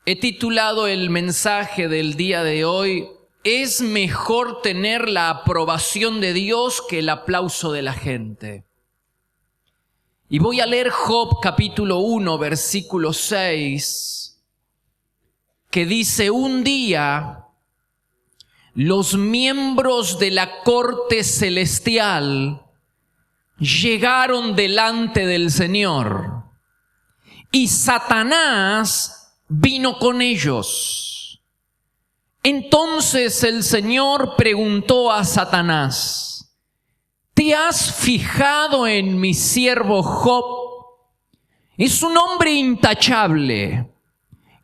He titulado el mensaje del día de hoy: es mejor tener la aprobación de Dios que el aplauso de la gente. Y voy a leer Job capítulo 1, versículo 6, que dice: un día los miembros de la corte celestial llegaron delante del Señor y Satanás vino con ellos. Entonces el Señor preguntó a Satanás: ¿te has fijado en mi siervo Job? Es un hombre intachable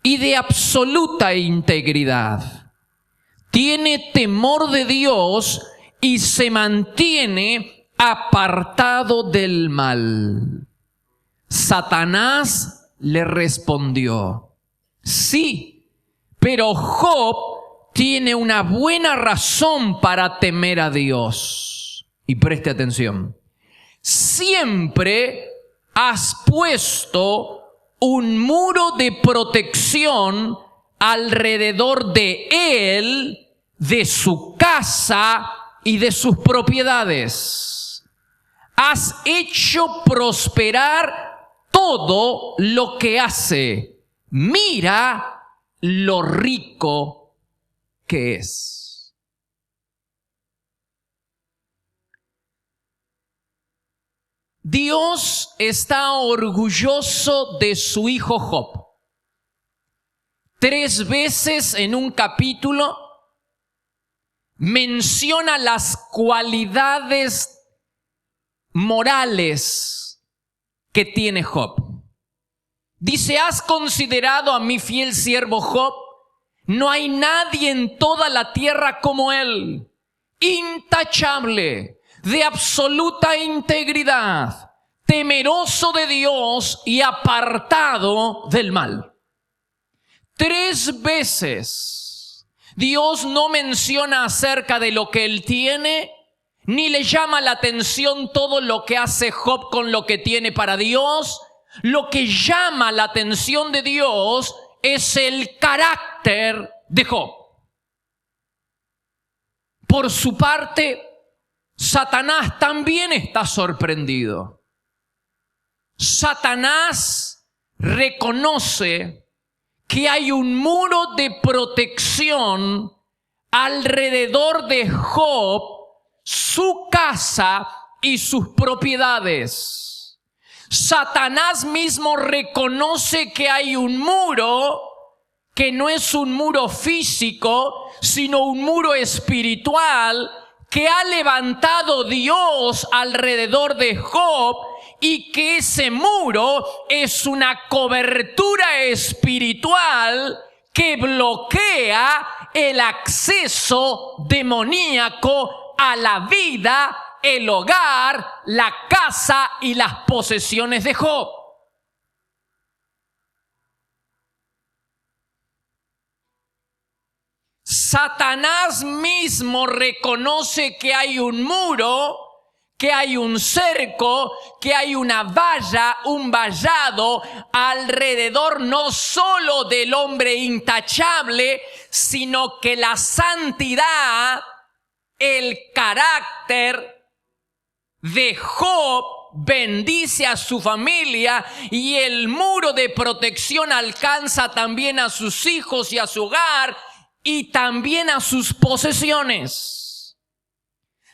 y de absoluta integridad. Tiene temor de Dios y se mantiene apartado del mal. Satanás le respondió: sí, pero Job tiene una buena razón para temer a Dios. Y preste atención: siempre has puesto un muro de protección alrededor de él, de su casa y de sus propiedades. Has hecho prosperar todo lo que hace. Mira lo rico que es. Dios está orgulloso de su hijo Job. 3 veces en un capítulo menciona las cualidades morales que tiene Job. Dice: ¿has considerado a mi fiel siervo Job? No hay nadie en toda la tierra como él, intachable, de absoluta integridad, temeroso de Dios y apartado del mal. 3 veces Dios no menciona acerca de lo que él tiene, ni le llama la atención todo lo que hace Job con lo que tiene para Dios. Lo que llama la atención de Dios es el carácter de Job. Por su parte, Satanás también está sorprendido. Satanás reconoce que hay un muro de protección alrededor de Job, su casa y sus propiedades. Satanás mismo reconoce que hay un muro que no es un muro físico, sino un muro espiritual que ha levantado Dios alrededor de Job, y que ese muro es una cobertura espiritual que bloquea el acceso demoníaco a la vida, el hogar, la casa y las posesiones de Job. Satanás mismo reconoce que hay un muro, que hay un cerco, que hay una valla, un vallado alrededor no solo del hombre intachable, sino que la santidad, el carácter de Job bendice a su familia, y el muro de protección alcanza también a sus hijos y a su hogar y también a sus posesiones.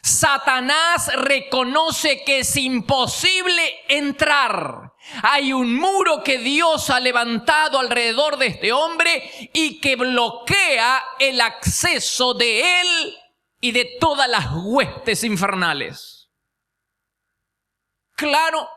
Satanás reconoce que es imposible entrar. Hay un muro que Dios ha levantado alrededor de este hombre y que bloquea el acceso de él y de todas las huestes infernales. Claro,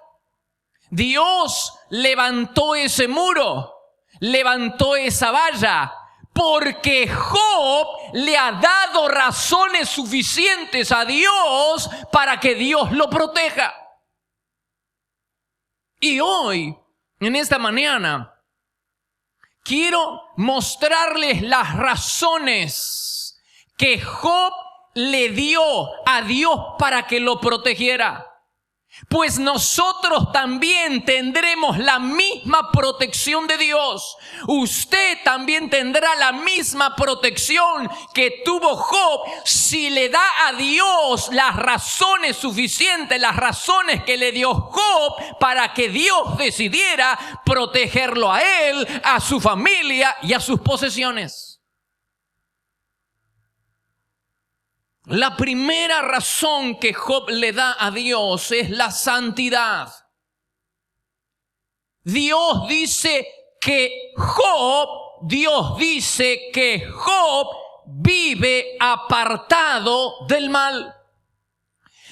Dios levantó ese muro, levantó esa valla, porque Job le ha dado razones suficientes a Dios para que Dios lo proteja. Y hoy, en esta mañana, quiero mostrarles las razones que Job le dio a Dios para que lo protegiera. pues nosotros también tendremos la misma protección de Dios. Usted también tendrá la misma protección que tuvo Job si le da a Dios las razones suficientes, las razones que le dio Job para que Dios decidiera protegerlo a él, a su familia y a sus posesiones. La primera razón que Job le da a Dios es la santidad. Dios dice que Job vive apartado del mal.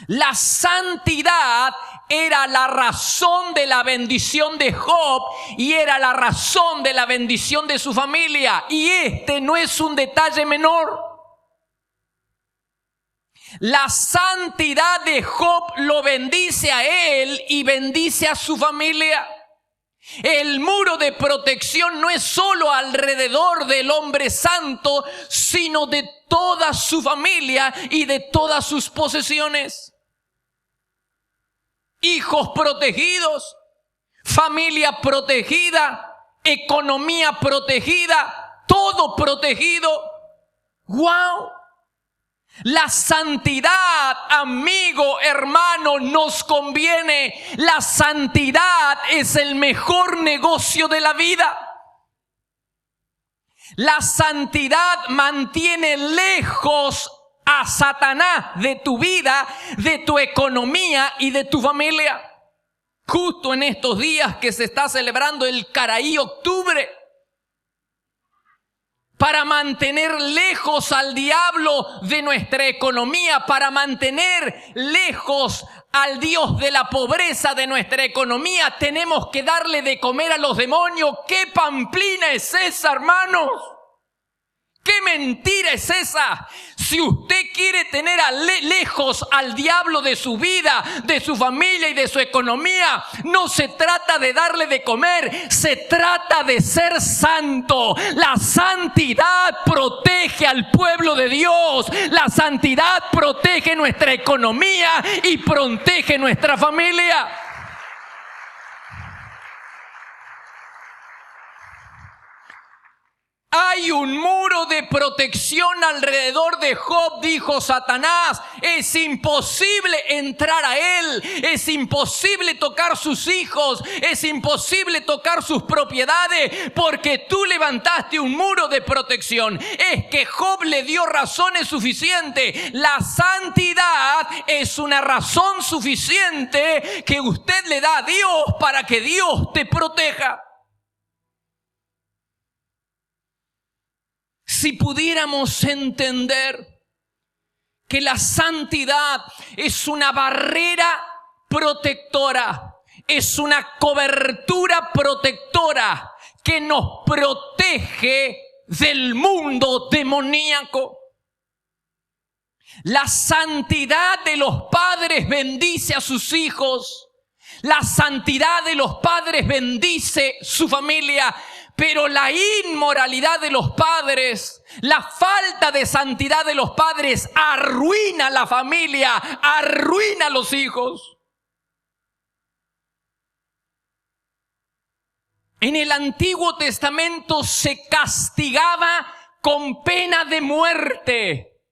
La santidad era la razón de la bendición de Job y era la razón de la bendición de su familia. Y este no es un detalle menor. La santidad de Job lo bendice a él y bendice a su familia. El muro de protección no es solo alrededor del hombre santo, sino de toda su familia y de todas sus posesiones. Hijos protegidos, familia protegida, economía protegida, todo protegido. ¡Wow! La santidad, amigo, hermano, nos conviene. La santidad es el mejor negocio de la vida. La santidad mantiene lejos a Satanás de tu vida, de tu economía y de tu familia. Justo en estos días que se está celebrando el Caraí Octubre, para mantener lejos al diablo de nuestra economía, para mantener lejos al Dios de la pobreza de nuestra economía, tenemos que darle de comer a los demonios. ¿Qué pamplina es esa, hermanos? ¿Qué mentira es esa? Si usted quiere tener lejos al diablo de su vida, de su familia y de su economía, no se trata de darle de comer, se trata de ser santo. La santidad protege al pueblo de Dios. La santidad protege nuestra economía y protege nuestra familia. Hay un muro de protección alrededor de Job, dijo Satanás. Es imposible entrar a él, es imposible tocar sus hijos, es imposible tocar sus propiedades, porque tú levantaste un muro de protección. Es que Job le dio razones suficientes. La santidad es una razón suficiente que usted le da a Dios para que Dios te proteja. Si pudiéramos entender que la santidad es una barrera protectora, es una cobertura protectora que nos protege del mundo demoníaco. La santidad de los padres bendice a sus hijos. La santidad de los padres bendice su familia. Pero la inmoralidad de los padres, la falta de santidad de los padres arruina la familia, arruina a los hijos. En el Antiguo Testamento se castigaba con pena de muerte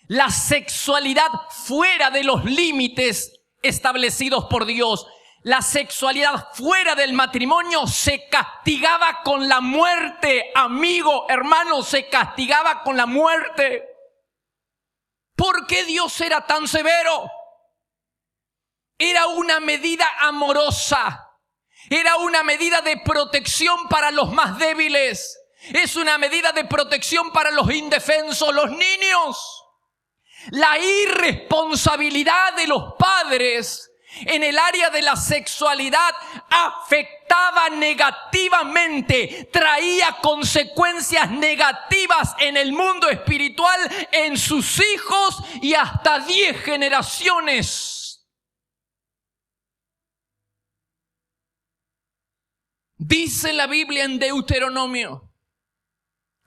la sexualidad fuera de los límites establecidos por Dios. La sexualidad fuera del matrimonio se castigaba con la muerte. Amigo, hermano, se castigaba con la muerte. ¿Por qué Dios era tan severo? Era una medida amorosa. Era una medida de protección para los más débiles. Es una medida de protección para los indefensos, los niños. La irresponsabilidad de los padres en el área de la sexualidad afectaba negativamente, traía consecuencias negativas en el mundo espiritual, en sus hijos y hasta 10 generaciones. Dice la Biblia en Deuteronomio,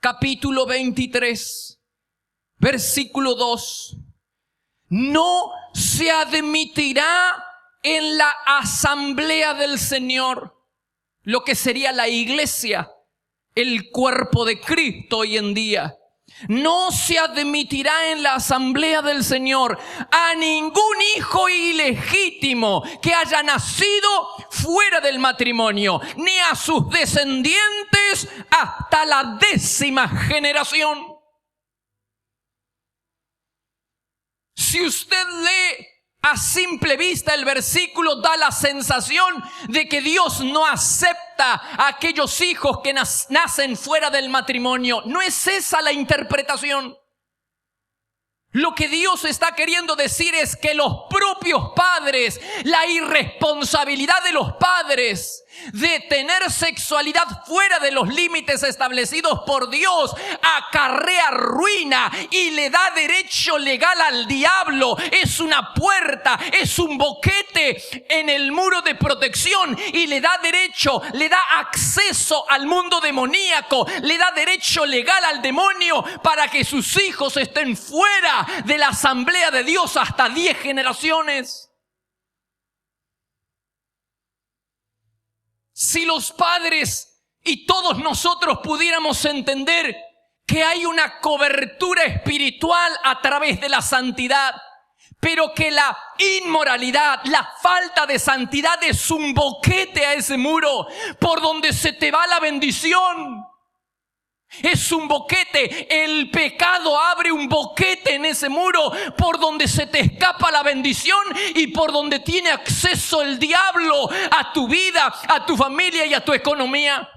capítulo 23, versículo 2. No se admitirá en la asamblea del Señor, lo que sería la iglesia, el cuerpo de Cristo hoy en día. No se admitirá en la asamblea del Señor a ningún hijo ilegítimo que haya nacido fuera del matrimonio, ni a sus descendientes hasta la 10ª generación. Si usted lee a simple vista el versículo, da la sensación de que Dios no acepta a aquellos hijos que nacen fuera del matrimonio. No es esa la interpretación. Lo que Dios está queriendo decir es que los propios padres, la irresponsabilidad de los padres de tener sexualidad fuera de los límites establecidos por Dios, acarrea ruina y le da derecho legal al diablo. Es una puerta, es un boquete en el muro de protección y le da derecho, le da acceso al mundo demoníaco, le da derecho legal al demonio para que sus hijos estén fuera de la asamblea de Dios hasta 10 generaciones. Si los padres y todos nosotros pudiéramos entender que hay una cobertura espiritual a través de la santidad, pero que la inmoralidad, la falta de santidad es un boquete a ese muro por donde se te va la bendición. Es un boquete, el pecado abre un boquete en ese muro por donde se te escapa la bendición y por donde tiene acceso el diablo a tu vida, a tu familia y a tu economía.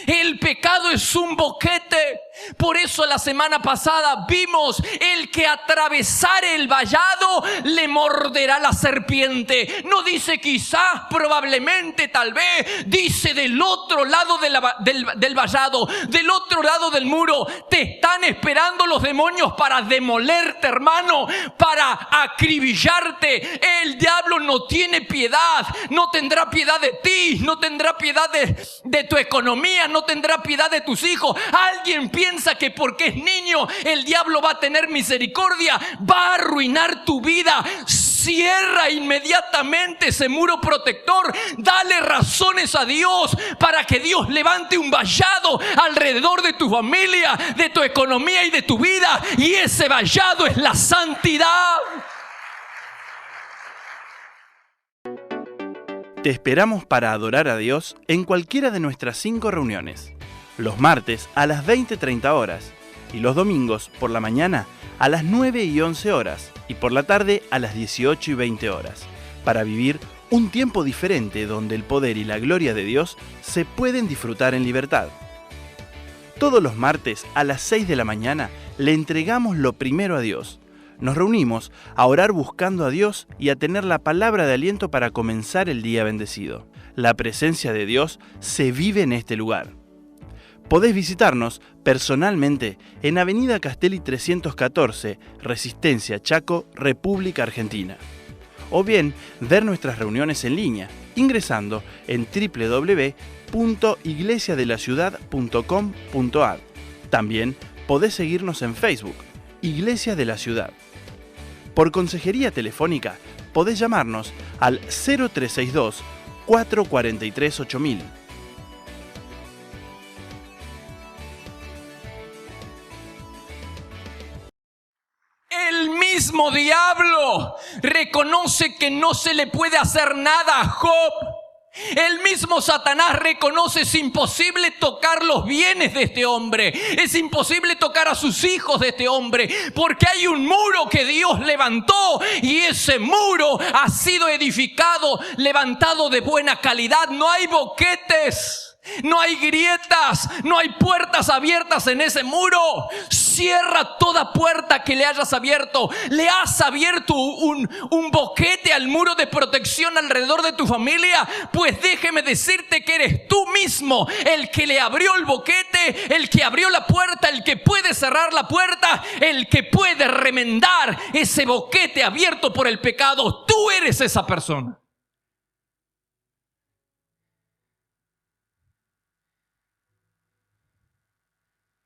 El pecado es un boquete. Por eso la semana pasada vimos: el que atravesare el vallado le morderá la serpiente. No dice quizás, probablemente, tal vez. Dice del otro lado del vallado, del otro lado del muro. Te están esperando los demonios para demolerte, hermano, para acribillarte. El diablo no tiene piedad. No tendrá piedad de ti. No tendrá piedad de tu economía. No tendrá piedad de tus hijos. Alguien piensa que porque es niño el diablo va a tener misericordia. Va a arruinar tu vida. Cierra inmediatamente ese muro protector. Dale razones a Dios para que Dios levante un vallado alrededor de tu familia, de tu economía y de tu vida. Y ese vallado es la santidad. Te esperamos para adorar a Dios en cualquiera de nuestras 5 reuniones. Los martes a las 20:30 horas y los domingos por la mañana a las 9 y 11 horas y por la tarde a las 18 y 20 horas, para vivir un tiempo diferente donde el poder y la gloria de Dios se pueden disfrutar en libertad. Todos los martes a las 6 de la mañana le entregamos lo primero a Dios. Nos reunimos a orar buscando a Dios y a tener la palabra de aliento para comenzar el día bendecido. La presencia de Dios se vive en este lugar. Podés visitarnos personalmente en Avenida Castelli 314, Resistencia, Chaco, República Argentina. O bien ver nuestras reuniones en línea ingresando en www.iglesiadelaciudad.com.ar. También podés seguirnos en Facebook, Iglesia de la Ciudad. Por consejería telefónica podés llamarnos al 0362 443 8000. El mismo diablo reconoce que no se le puede hacer nada a Job. El mismo Satanás reconoce: es imposible tocar los bienes de este hombre, es imposible tocar a sus hijos de este hombre, porque hay un muro que Dios levantó y ese muro ha sido edificado, levantado de buena calidad. No hay boquetes, no hay grietas, no hay puertas abiertas en ese muro. Cierra toda puerta que le hayas abierto. Le has abierto un boquete al muro de protección alrededor de tu familia. Pues déjeme decirte que eres tú mismo el que le abrió el boquete, el que abrió la puerta, el que puede cerrar la puerta, el que puede remendar ese boquete abierto por el pecado. Tú eres esa persona.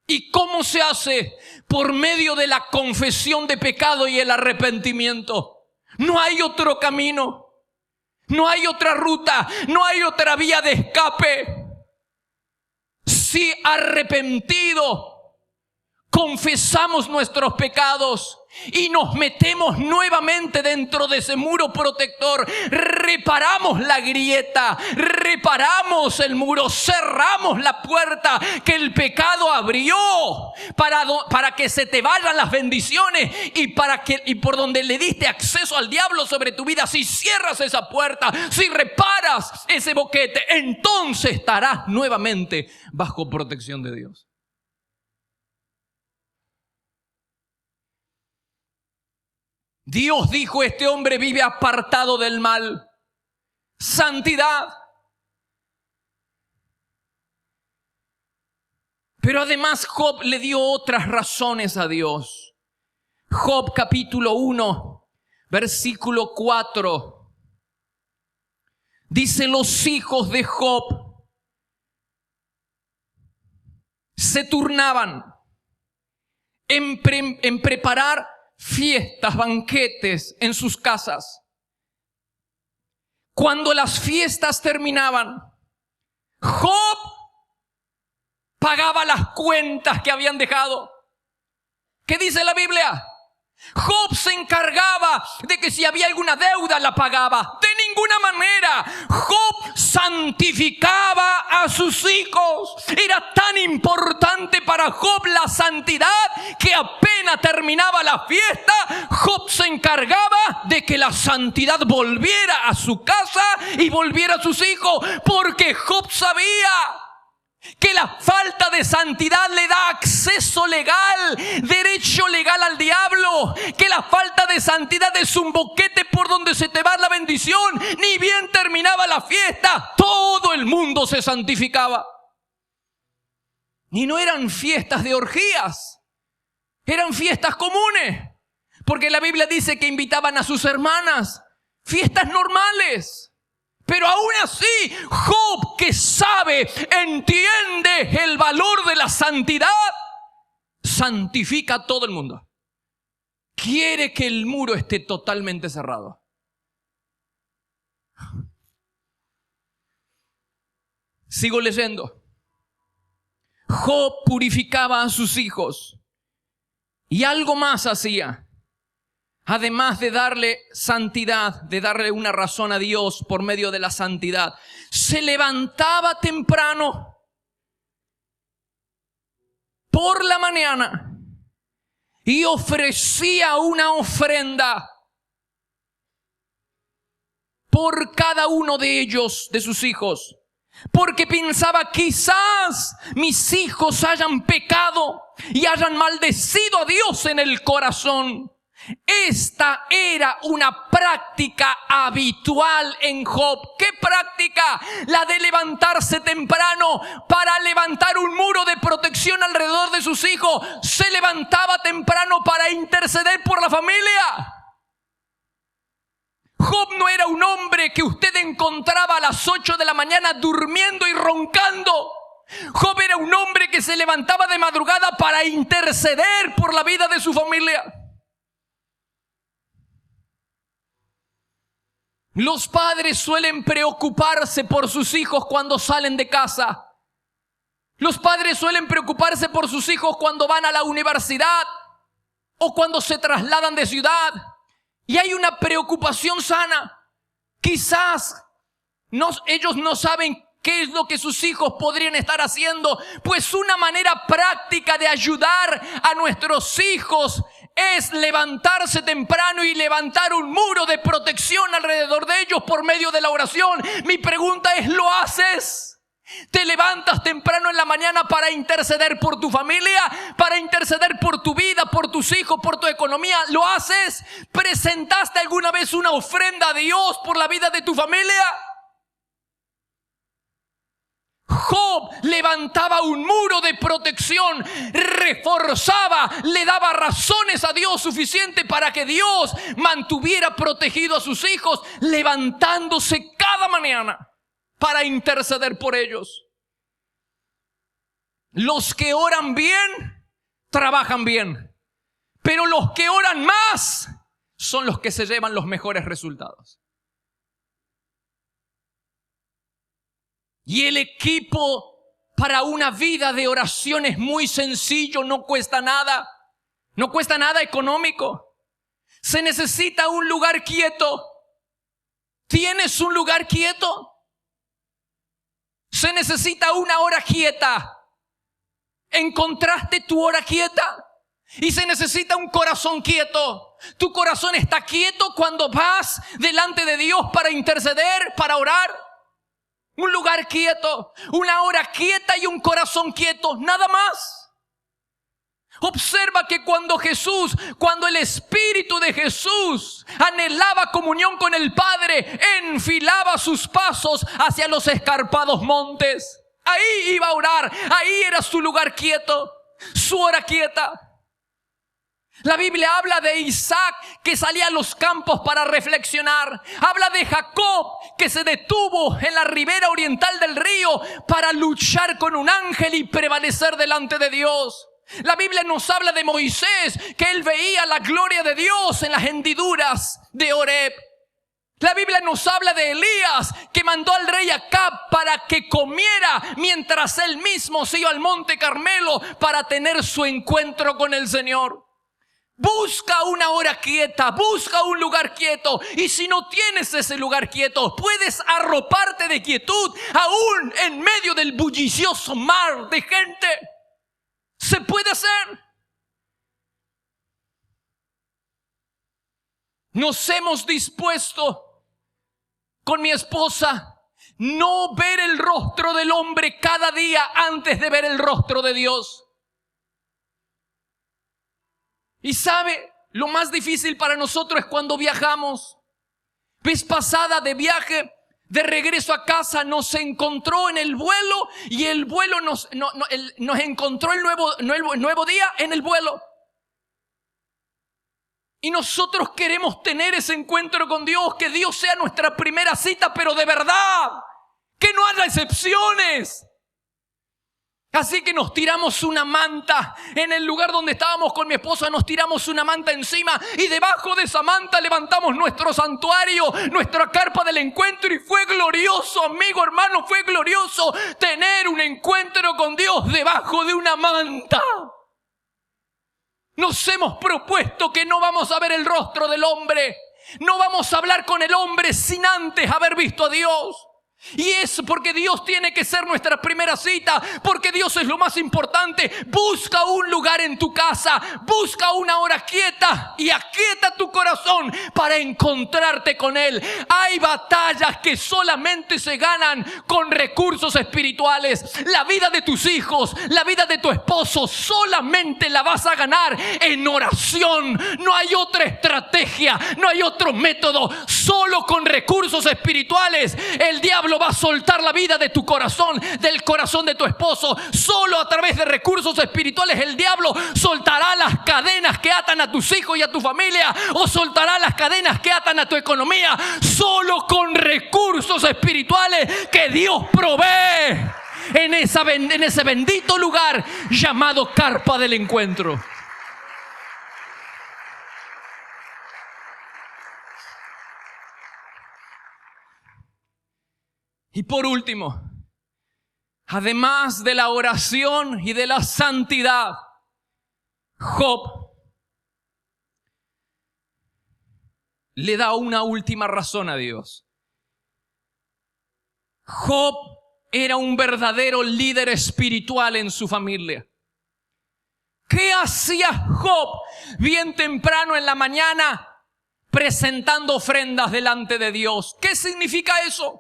¿Y cómo se hace? Por medio de la confesión de pecado y el arrepentimiento. No hay otro camino. No hay otra ruta, no hay otra vía de escape. Si arrepentido confesamos nuestros pecados y nos metemos nuevamente dentro de ese muro protector, reparamos la grieta, reparamos el muro, cerramos la puerta que el pecado abrió para que se te vayan las bendiciones y por donde le diste acceso al diablo sobre tu vida. Si cierras esa puerta, si reparas ese boquete, entonces estarás nuevamente bajo protección de Dios. Dios dijo: este hombre vive apartado del mal. Santidad. Pero además Job le dio otras razones a Dios. Job capítulo 1, versículo 4. Dice: los hijos de Job se turnaban en preparar fiestas, banquetes en sus casas. Cuando las fiestas terminaban, Job pagaba las cuentas que habían dejado. ¿Qué dice la Biblia? Job se encargaba de que si había alguna deuda la pagaba. De ninguna manera. Job santificaba a sus hijos. Era tan importante para Job la santidad que apenas terminaba la fiesta, Job se encargaba de que la santidad volviera a su casa y volviera a sus hijos, porque Job sabía que la falta de santidad le da acceso legal, derecho legal al diablo. Que la falta de santidad es un boquete por donde se te va la bendición. Ni bien terminaba la fiesta, todo el mundo se santificaba. Y no eran fiestas de orgías, eran fiestas comunes. Porque la Biblia dice que invitaban a sus hermanas, fiestas normales. Pero aún así, Job, que sabe, entiende el valor de la santidad, santifica a todo el mundo. Quiere que el muro esté totalmente cerrado. Sigo leyendo. Job purificaba a sus hijos y algo más hacía. Además de darle santidad, de darle una razón a Dios por medio de la santidad, se levantaba temprano por la mañana y ofrecía una ofrenda por cada uno de ellos, de sus hijos. Porque pensaba: quizás mis hijos hayan pecado y hayan maldecido a Dios en el corazón. Esta era una práctica habitual en Job. ¿Qué práctica? La de levantarse temprano para levantar un muro de protección alrededor de sus hijos. Se levantaba temprano para interceder por la familia. Job no era un hombre que usted encontraba a las 8 de la mañana durmiendo y roncando. Job era un hombre que se levantaba de madrugada para interceder por la vida de su familia. Los padres suelen preocuparse por sus hijos cuando salen de casa. Los padres suelen preocuparse por sus hijos cuando van a la universidad o cuando se trasladan de ciudad. Y hay una preocupación sana. Quizás ellos no saben qué es lo que sus hijos podrían estar haciendo. Pues una manera práctica de ayudar a nuestros hijos es levantarse temprano y levantar un muro de protección alrededor de ellos por medio de la oración. Mi pregunta es: ¿lo haces? ¿Te levantas temprano en la mañana para interceder por tu familia? ¿Para interceder por tu vida, por tus hijos, por tu economía? ¿Lo haces? ¿Presentaste alguna vez una ofrenda a Dios por la vida de tu familia? Job levantaba un muro de protección, reforzaba, le daba razones a Dios suficiente para que Dios mantuviera protegido a sus hijos, levantándose cada mañana para interceder por ellos. Los que oran bien, trabajan bien, pero los que oran más son los que se llevan los mejores resultados. Y el equipo para una vida de oración es muy sencillo, no cuesta nada. No cuesta nada económico. Se necesita un lugar quieto. ¿Tienes un lugar quieto? Se necesita una hora quieta. ¿Encontraste tu hora quieta? Y se necesita un corazón quieto. Tu corazón está quieto cuando vas delante de Dios para interceder, para orar. Un lugar quieto, una hora quieta y un corazón quieto, nada más. Observa que cuando el Espíritu de Jesús anhelaba comunión con el Padre, enfilaba sus pasos hacia los escarpados montes. Ahí iba a orar, ahí era su lugar quieto, su hora quieta. La Biblia habla de Isaac que salía a los campos para reflexionar. Habla de Jacob que se detuvo en la ribera oriental del río para luchar con un ángel y prevalecer delante de Dios. La Biblia nos habla de Moisés, que él veía la gloria de Dios en las hendiduras de Horeb. La Biblia nos habla de Elías, que mandó al rey Acab para que comiera mientras él mismo se iba al monte Carmelo para tener su encuentro con el Señor. Busca una hora quieta, busca un lugar quieto. Y si no tienes ese lugar quieto, puedes arroparte de quietud aún en medio del bullicioso mar de gente. Se puede hacer. Nos hemos dispuesto con mi esposa no ver el rostro del hombre cada día antes de ver el rostro de Dios. Y sabe, lo más difícil para nosotros es cuando viajamos. Vez pasada de viaje, de regreso a casa, nos encontró en el vuelo y el vuelo nos encontró el nuevo día en el vuelo. Y nosotros queremos tener ese encuentro con Dios, que Dios sea nuestra primera cita, pero de verdad, que no haya excepciones. Así que nos tiramos una manta en el lugar donde estábamos con mi esposa, nos tiramos una manta encima y debajo de esa manta levantamos nuestro santuario, nuestra carpa del encuentro, y fue glorioso, amigo, hermano, fue glorioso tener un encuentro con Dios debajo de una manta. Nos hemos propuesto que no vamos a ver el rostro del hombre, no vamos a hablar con el hombre sin antes haber visto a Dios. Y es porque Dios tiene que ser nuestra primera cita, porque Dios es lo más importante. Busca un lugar en tu casa, busca una hora quieta y aquieta tu corazón para encontrarte con Él. Hay batallas que solamente se ganan con recursos espirituales. La vida de tus hijos, la vida de tu esposo, solamente la vas a ganar en oración. No hay otra estrategia, no hay otro método. Solo con recursos espirituales el diablo va a soltar la vida de tu corazón, del corazón de tu esposo. Solo a través de recursos espirituales el diablo soltará las cadenas que atan a tus hijos y a tu familia, o soltará las cadenas que atan a tu economía. Solo con recursos espirituales que Dios provee en ese bendito lugar llamado carpa del encuentro. Y por último, además de la oración y de la santidad, Job le da una última razón a Dios. Job era un verdadero líder espiritual en su familia. ¿Qué hacía Job bien temprano en la mañana presentando ofrendas delante de Dios? ¿Qué significa eso?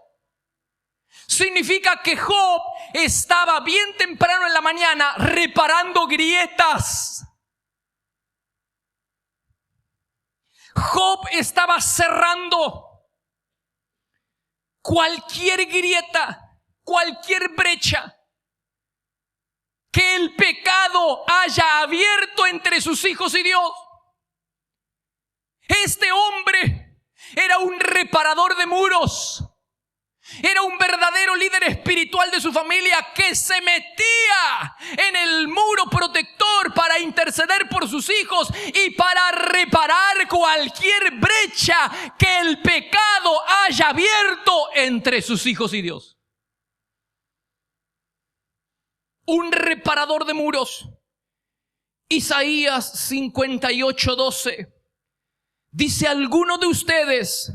Significa que Job estaba bien temprano en la mañana reparando grietas. Job estaba cerrando cualquier grieta, cualquier brecha que el pecado haya abierto entre sus hijos y Dios. Este hombre era un reparador de muros. Era un verdadero líder espiritual de su familia que se metía en el muro protector para interceder por sus hijos y para reparar cualquier brecha que el pecado haya abierto entre sus hijos y Dios. un reparador de muros. Isaías 58:12 dice: algunos de ustedes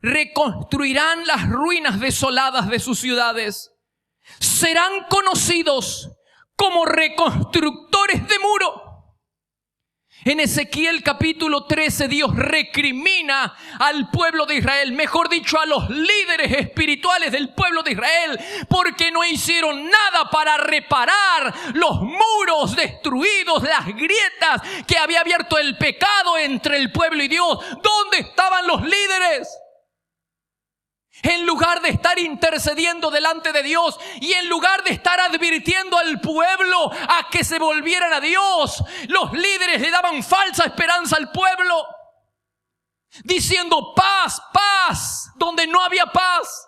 reconstruirán las ruinas desoladas de sus ciudades. Serán conocidos como reconstructores de muro. En Ezequiel capítulo 13, Dios recrimina al pueblo de Israel, mejor dicho, a los líderes espirituales del pueblo de Israel, porque no hicieron nada para reparar los muros destruidos, las grietas que había abierto el pecado entre el pueblo y Dios. ¿Dónde estaban los líderes? En lugar de estar intercediendo delante de Dios y en lugar de estar advirtiendo al pueblo a que se volvieran a Dios, los líderes le daban falsa esperanza al pueblo, diciendo paz, paz, donde no había paz.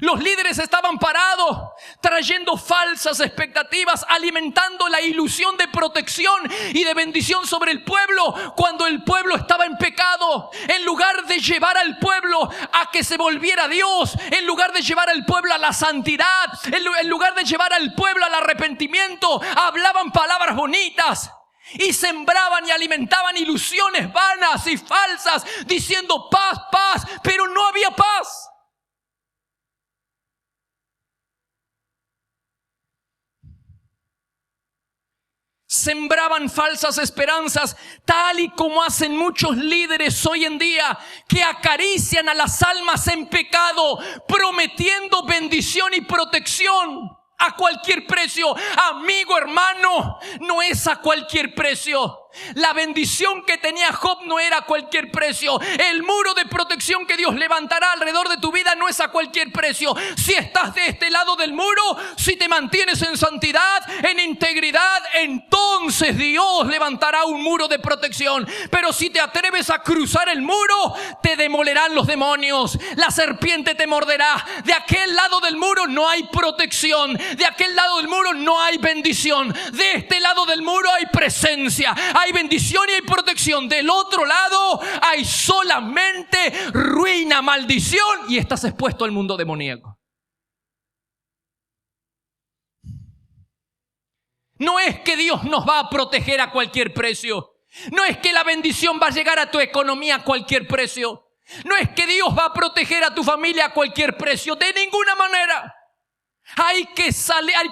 Los líderes estaban parados, trayendo falsas expectativas, alimentando la ilusión de protección y de bendición sobre el pueblo, cuando el pueblo estaba en pecado. En lugar de llevar al pueblo a que se volviera a Dios, en lugar de llevar al pueblo a la santidad, en lugar de llevar al pueblo al arrepentimiento, hablaban palabras bonitas y sembraban y alimentaban ilusiones vanas y falsas, diciendo paz, paz, pero no había paz. Sembraban falsas esperanzas, tal y como hacen muchos líderes hoy en día, que acarician a las almas en pecado, prometiendo bendición y protección a cualquier precio. Amigo, hermano, no es a cualquier precio. La bendición que tenía Job no era a cualquier precio. El muro de protección que Dios levantará alrededor de tu vida no es a cualquier precio. Si estás de este lado del muro, si te mantienes en santidad, en integridad, entonces Dios levantará un muro de protección. Pero si te atreves a cruzar el muro, te demolerán los demonios. La serpiente te morderá. De aquel lado del muro no hay protección. De aquel lado del muro no hay bendición. De este lado del muro hay presencia, hay bendición y hay protección. Del otro lado hay solamente ruina, maldición, y estás expuesto al mundo demoníaco. No es que Dios nos va a proteger a cualquier precio. No es que la bendición va a llegar a tu economía a cualquier precio. No es que Dios va a proteger a tu familia a cualquier precio. De ninguna manera. Hay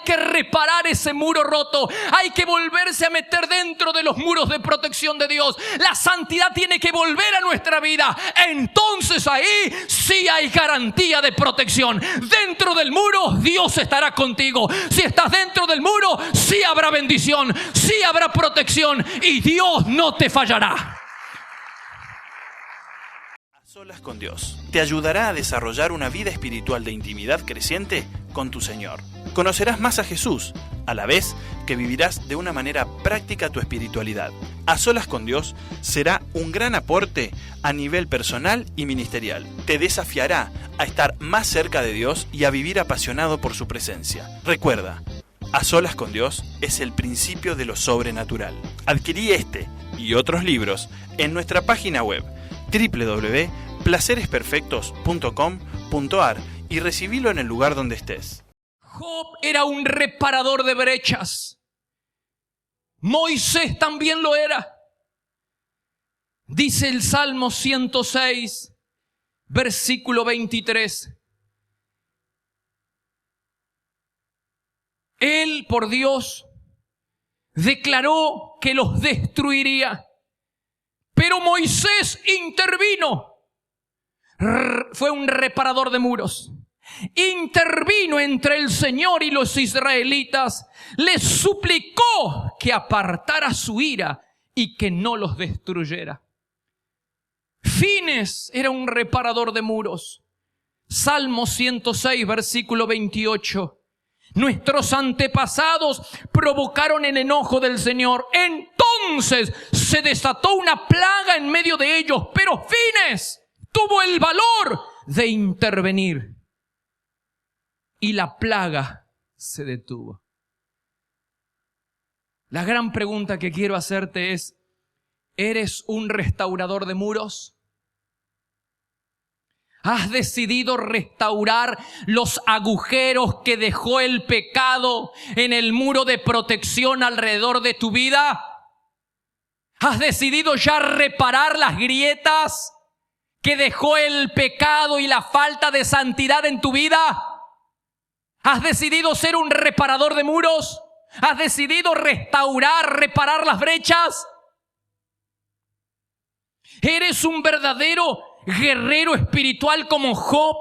que reparar ese muro roto. Hay que volverse a meter dentro de los muros de protección de Dios. La santidad tiene que volver a nuestra vida. Entonces ahí sí hay garantía de protección. Dentro del muro Dios estará contigo. Si estás dentro del muro, sí habrá bendición, sí habrá protección y Dios no te fallará. Solas con Dios te ayudará a desarrollar una vida espiritual de intimidad creciente con tu Señor. Conocerás más a Jesús, a la vez que vivirás de una manera práctica tu espiritualidad. A Solas con Dios será un gran aporte a nivel personal y ministerial. Te desafiará a estar más cerca de Dios y a vivir apasionado por su presencia. Recuerda, A Solas con Dios es el principio de lo sobrenatural. Adquirí este y otros libros en nuestra página web www.placeresperfectos.com.ar y recibilo en el lugar donde estés. Job era un reparador de brechas. Moisés también lo era. Dice el Salmo 106, versículo 23. Él, por Dios, declaró que los destruiría. Pero Moisés intervino. Fue un reparador de muros. Intervino entre el Señor y los israelitas. Les suplicó que apartara su ira y que no los destruyera. Fines era un reparador de muros. Salmo 106, versículo 28. Nuestros antepasados provocaron el enojo del Señor. Entonces se desató una plaga en medio de ellos, pero Fines tuvo el valor de intervenir y la plaga se detuvo. La gran pregunta que quiero hacerte es: ¿eres un restaurador de muros? ¿Has decidido restaurar los agujeros que dejó el pecado en el muro de protección alrededor de tu vida? ¿Has decidido ya reparar las grietas que dejó el pecado y la falta de santidad en tu vida? ¿Has decidido ser un reparador de muros? ¿Has decidido restaurar, reparar las brechas? ¿Eres un verdadero guerrero espiritual como Job,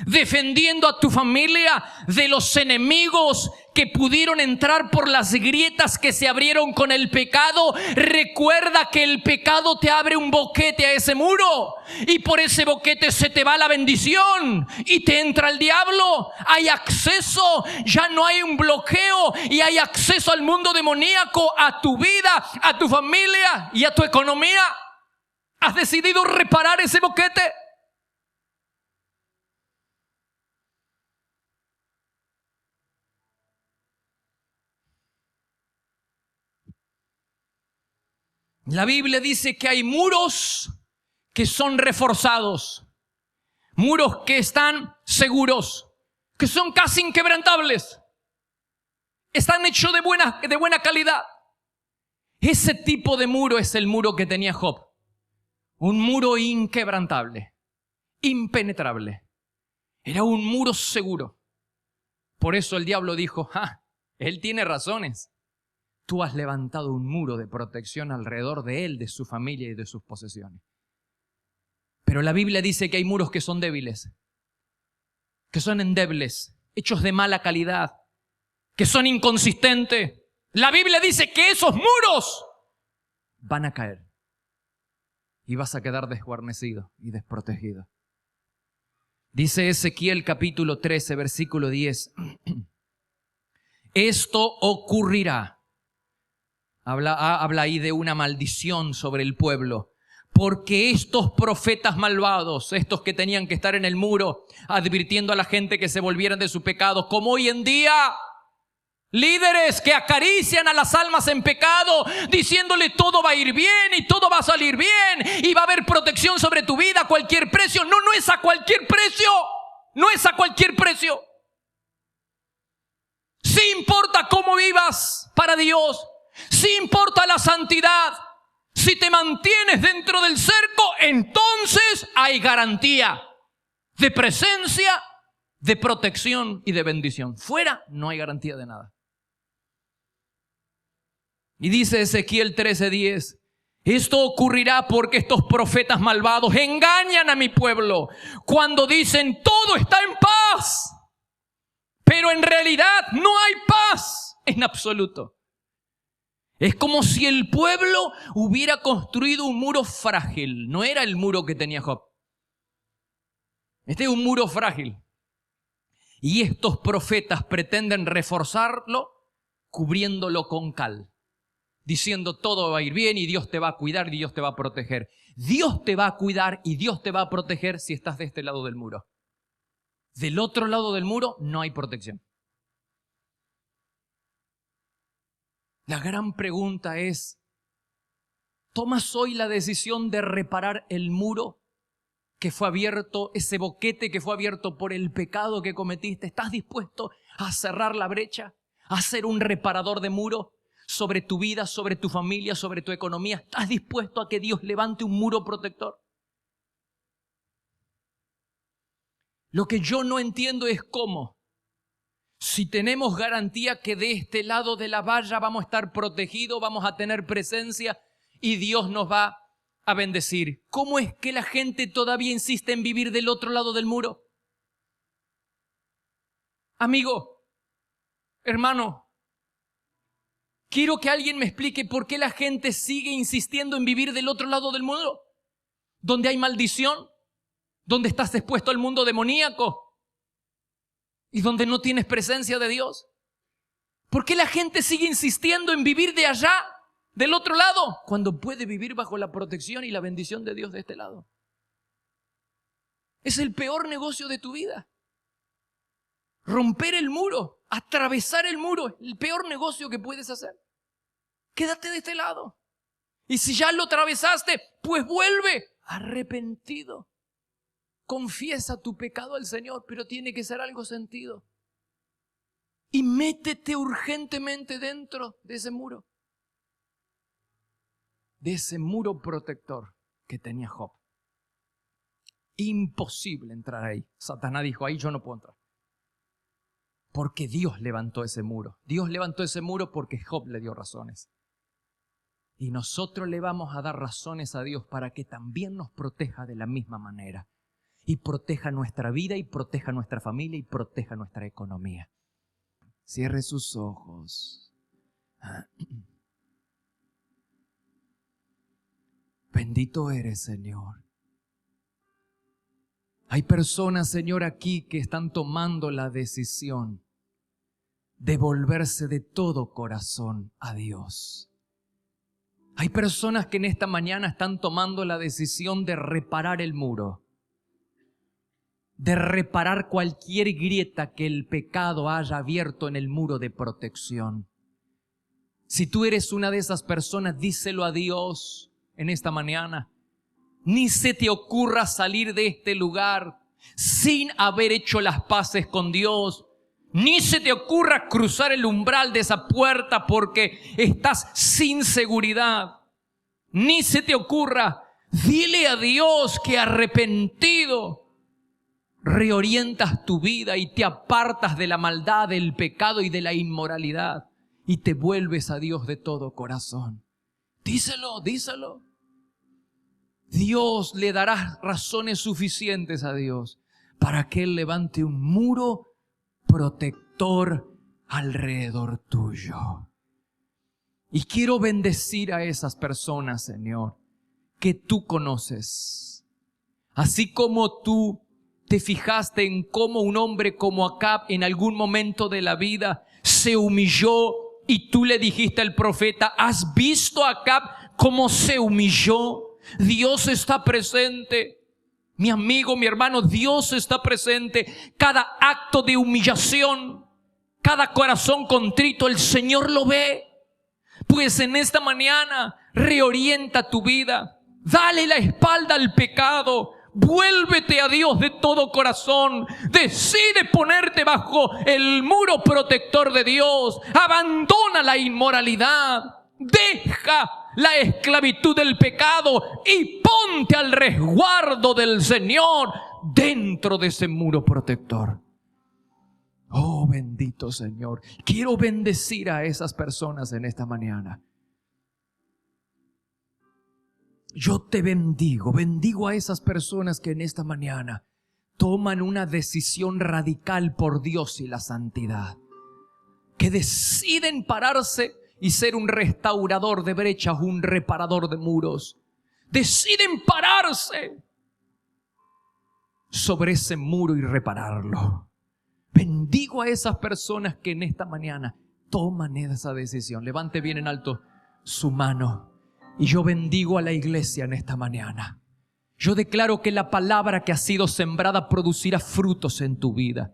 defendiendo a tu familia de los enemigos que pudieron entrar por las grietas que se abrieron con el pecado? Recuerda que el pecado te abre un boquete a ese muro, y por ese boquete se te va la bendición y te entra el diablo. Hay acceso, ya no hay un bloqueo, y hay acceso al mundo demoníaco, a tu vida, a tu familia y a tu economía. ¿Has decidido reparar ese boquete? La Biblia dice que hay muros que son reforzados, muros que están seguros, que son casi inquebrantables, están hechos de buena calidad. Ese tipo de muro es el muro que tenía Job. Un muro inquebrantable, impenetrable. Era un muro seguro. Por eso el diablo dijo: él tiene razones. Tú has levantado un muro de protección alrededor de él, de su familia y de sus posesiones. Pero la Biblia dice que hay muros que son débiles, que son endebles, hechos de mala calidad, que son inconsistentes. La Biblia dice que esos muros van a caer y vas a quedar desguarnecido y desprotegido. Dice Ezequiel capítulo 13, versículo 10. Esto ocurrirá. Habla ahí de una maldición sobre el pueblo. Porque estos profetas malvados, estos que tenían que estar en el muro advirtiendo a la gente que se volvieran de su pecado, como hoy en día líderes que acarician a las almas en pecado, diciéndole todo va a ir bien y todo va a salir bien y va a haber protección sobre tu vida a cualquier precio. No es a cualquier precio. No es a cualquier precio. Sí importa cómo vivas para Dios. Sí importa la santidad. Si te mantienes dentro del cerco, entonces hay garantía de presencia, de protección y de bendición. Fuera no hay garantía de nada. Y dice Ezequiel 13:10, esto ocurrirá porque estos profetas malvados engañan a mi pueblo cuando dicen todo está en paz, pero en realidad no hay paz en absoluto. Es como si el pueblo hubiera construido un muro frágil. No era el muro que tenía Job. Este es un muro frágil. Y estos profetas pretenden reforzarlo cubriéndolo con cal, diciendo todo va a ir bien y Dios te va a cuidar y Dios te va a proteger. Dios te va a cuidar y Dios te va a proteger si estás de este lado del muro. Del otro lado del muro no hay protección. La gran pregunta es, ¿tomas hoy la decisión de reparar el muro que fue abierto, ese boquete que fue abierto por el pecado que cometiste? ¿Estás dispuesto a cerrar la brecha, a ser un reparador de muro sobre tu vida, sobre tu familia, sobre tu economía? ¿Estás dispuesto a que Dios levante un muro protector? Lo que yo no entiendo es cómo, si tenemos garantía que de este lado de la valla vamos a estar protegidos, vamos a tener presencia y Dios nos va a bendecir, ¿cómo es que la gente todavía insiste en vivir del otro lado del muro? Amigo, hermano, quiero que alguien me explique por qué la gente sigue insistiendo en vivir del otro lado del muro, donde hay maldición, donde estás expuesto al mundo demoníaco y donde no tienes presencia de Dios. ¿Por qué la gente sigue insistiendo en vivir de allá, del otro lado, cuando puede vivir bajo la protección y la bendición de Dios de este lado? Es el peor negocio de tu vida. Romper el muro, atravesar el muro, el peor negocio que puedes hacer. Quédate de este lado. Y si ya lo atravesaste, pues vuelve arrepentido, Confiesa tu pecado al Señor, pero tiene que ser algo sentido. Y métete urgentemente dentro de ese muro. De ese muro protector que tenía Job. Imposible entrar ahí. Satanás dijo, ahí yo no puedo entrar. Porque Dios levantó ese muro. Dios levantó ese muro porque Job le dio razones. Y nosotros le vamos a dar razones a Dios para que también nos proteja de la misma manera. Y proteja nuestra vida, y proteja nuestra familia, y proteja nuestra economía. Cierre sus ojos. Bendito eres, Señor. Hay personas, Señor, aquí que están tomando la decisión de volverse de todo corazón a Dios. Hay personas que en esta mañana están tomando la decisión de reparar el muro, de reparar cualquier grieta que el pecado haya abierto en el muro de protección. Si tú eres una de esas personas, díselo a Dios en esta mañana. Ni se te ocurra salir de este lugar sin haber hecho las paces con Dios. Ni se te ocurra cruzar el umbral de esa puerta porque estás sin seguridad. Ni se te ocurra. Dile a Dios que arrepentido reorientas tu vida y te apartas de la maldad, del pecado y de la inmoralidad y te vuelves a Dios de todo corazón. Díselo, díselo. Dios le dará razones suficientes a Dios para que Él levante un muro protector alrededor tuyo. Y quiero bendecir a esas personas, Señor, que tú conoces. Así como tú te fijaste en cómo un hombre como Acab en algún momento de la vida se humilló y tú le dijiste al profeta, ¿has visto a Acab cómo se humilló? Dios está presente. Mi amigo, mi hermano, Dios está presente. Cada acto de humillación, cada corazón contrito, el Señor lo ve. Pues en esta mañana reorienta tu vida. Dale la espalda al pecado. Vuélvete a Dios de todo corazón. Decide ponerte bajo el muro protector de Dios. Abandona la inmoralidad. Deja la esclavitud del pecado y ponte al resguardo del Señor dentro de ese muro protector. Oh, bendito Señor. Quiero bendecir a esas personas en esta mañana. Yo te bendigo a esas personas que en esta mañana toman una decisión radical por Dios y la santidad. Que deciden pararse y ser un restaurador de brechas, un reparador de muros. Deciden pararse sobre ese muro y repararlo. Bendigo a esas personas que en esta mañana toman esa decisión. Levante bien en alto su mano. Y yo bendigo a la iglesia en esta mañana. Yo declaro que la palabra que ha sido sembrada producirá frutos en tu vida.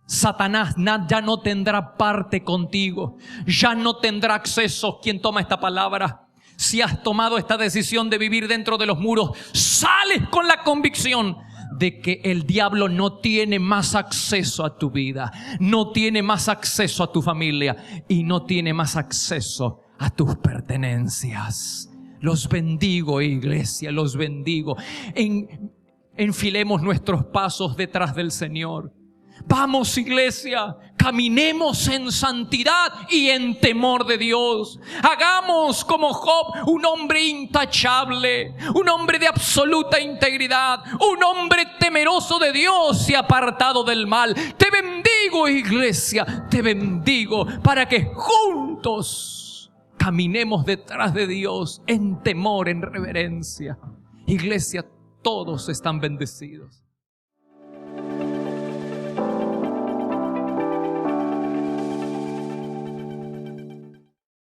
Satanás ya no tendrá parte contigo. Ya no tendrá acceso. ¿Quién toma esta palabra? Si has tomado esta decisión de vivir dentro de los muros, sales con la convicción de que el diablo no tiene más acceso a tu vida, no tiene más acceso a tu familia y no tiene más acceso a tus pertenencias. Los bendigo, iglesia, los bendigo. Enfilemos nuestros pasos detrás del Señor. Vamos, iglesia, caminemos en santidad y en temor de Dios. Hagamos como Job, un hombre intachable, un hombre de absoluta integridad, un hombre temeroso de Dios y apartado del mal. Te bendigo, iglesia, te bendigo para que juntos caminemos detrás de Dios en temor, en reverencia. Iglesia, todos están bendecidos.